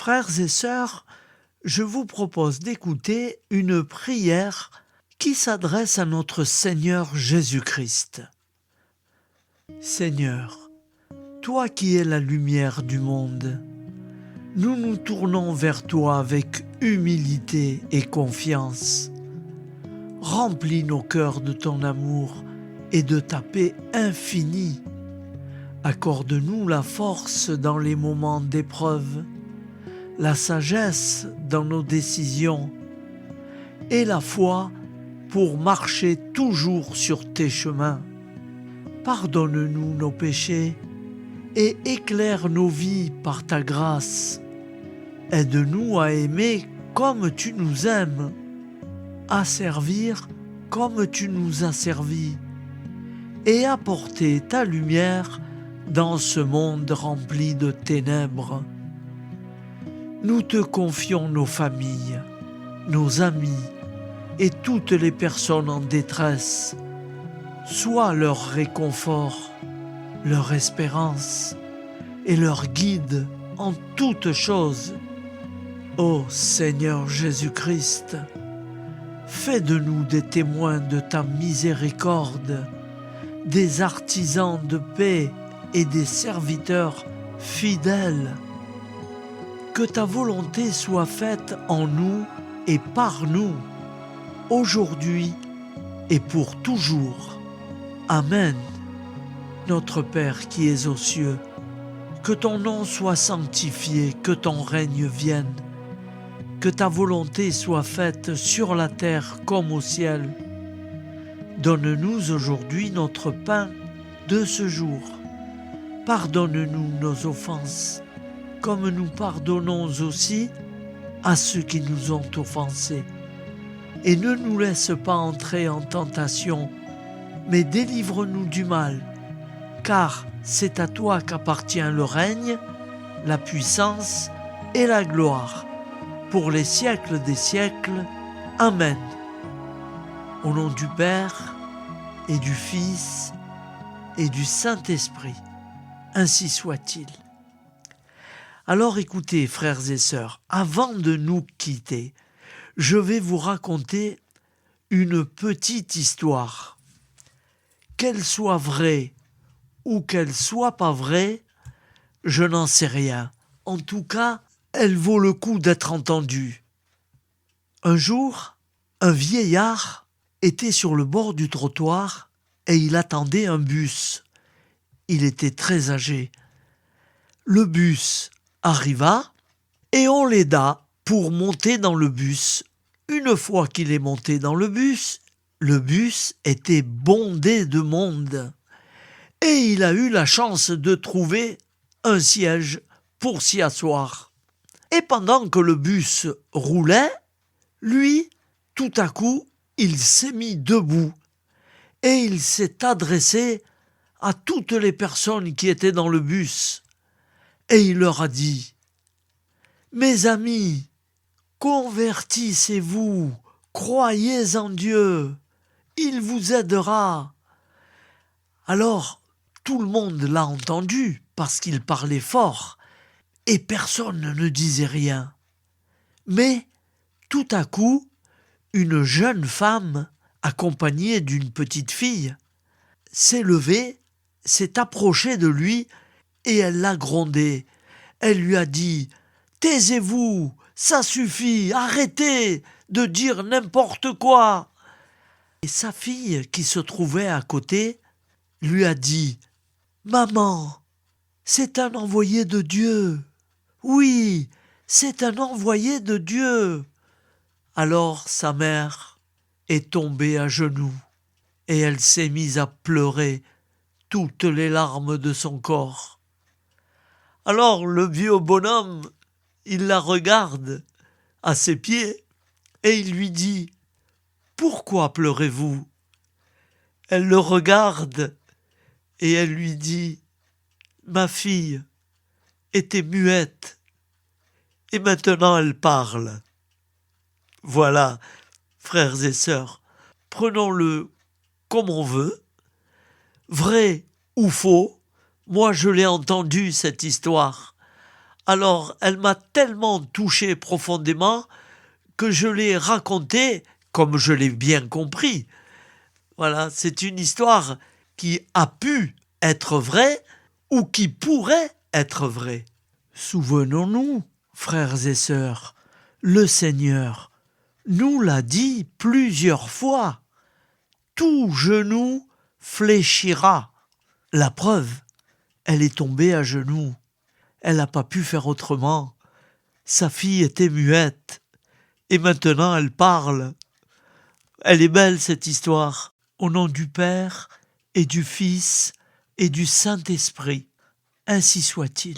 Frères et sœurs, je vous propose d'écouter une prière qui s'adresse à notre Seigneur Jésus-Christ. Seigneur, toi qui es la lumière du monde, nous nous tournons vers toi avec humilité et confiance. Remplis nos cœurs de ton amour et de ta paix infinie. Accorde-nous la force dans les moments d'épreuve, la sagesse dans nos décisions et la foi pour marcher toujours sur tes chemins. Pardonne-nous nos péchés et éclaire nos vies par ta grâce. Aide-nous à aimer comme tu nous aimes, à servir comme tu nous as servis et à porter ta lumière dans ce monde rempli de ténèbres. Nous te confions nos familles, nos amis et toutes les personnes en détresse. Sois leur réconfort, leur espérance et leur guide en toutes choses. Ô Seigneur Jésus-Christ, fais de nous des témoins de ta miséricorde, des artisans de paix et des serviteurs fidèles. Que ta volonté soit faite en nous et par nous, aujourd'hui et pour toujours. Amen. Notre Père qui es aux cieux, que ton nom soit sanctifié, que ton règne vienne, que ta volonté soit faite sur la terre comme au ciel. Donne-nous aujourd'hui notre pain de ce jour. Pardonne-nous nos offenses, comme nous pardonnons aussi à ceux qui nous ont offensés. Et ne nous laisse pas entrer en tentation, mais délivre-nous du mal, car c'est à toi qu'appartient le règne, la puissance et la gloire, pour les siècles des siècles. Amen. Au nom du Père, et du Fils, et du Saint-Esprit, ainsi soit-il. Alors écoutez, frères et sœurs, avant de nous quitter, je vais vous raconter une petite histoire. Qu'elle soit vraie ou qu'elle soit pas vraie, je n'en sais rien. En tout cas, elle vaut le coup d'être entendue. Un jour, un vieillard était sur le bord du trottoir et il attendait un bus. Il était très âgé. Le bus arriva et on l'aida pour monter dans le bus. Une fois qu'il est monté dans le bus était bondé de monde. Et il a eu la chance de trouver un siège pour s'y asseoir. Et pendant que le bus roulait, lui, tout à coup, il s'est mis debout et il s'est adressé à toutes les personnes qui étaient dans le bus. Et il leur a dit : « Mes amis, convertissez-vous, croyez en Dieu, il vous aidera. » Alors, tout le monde l'a entendu parce qu'il parlait fort et personne ne disait rien. Mais, tout à coup, une jeune femme, accompagnée d'une petite fille, s'est levée, s'est approchée de lui et elle l'a grondé. Elle lui a dit : « Taisez-vous, ça suffit, arrêtez de dire n'importe quoi. » Et sa fille, qui se trouvait à côté, lui a dit : « Maman, c'est un envoyé de Dieu. Oui, c'est un envoyé de Dieu. » Alors sa mère est tombée à genoux et elle s'est mise à pleurer toutes les larmes de son corps. Alors le vieux bonhomme, il la regarde à ses pieds et il lui dit : « Pourquoi pleurez-vous ? » Elle le regarde et elle lui dit : « Ma fille était muette et maintenant elle parle. » Voilà, frères et sœurs, prenons-le comme on veut, vrai ou faux, moi je l'ai entendu cette histoire. Alors, elle m'a tellement touché profondément que je l'ai racontée comme je l'ai bien compris. Voilà, c'est une histoire qui a pu être vraie ou qui pourrait être vraie. Souvenons-nous, frères et sœurs, le Seigneur nous l'a dit plusieurs fois. Tout genou fléchira. La preuve, elle est tombée à genoux. Elle n'a pas pu faire autrement. Sa fille était muette. Et maintenant elle parle. Elle est belle cette histoire. Au nom du Père et du Fils et du Saint-Esprit. Ainsi soit-il.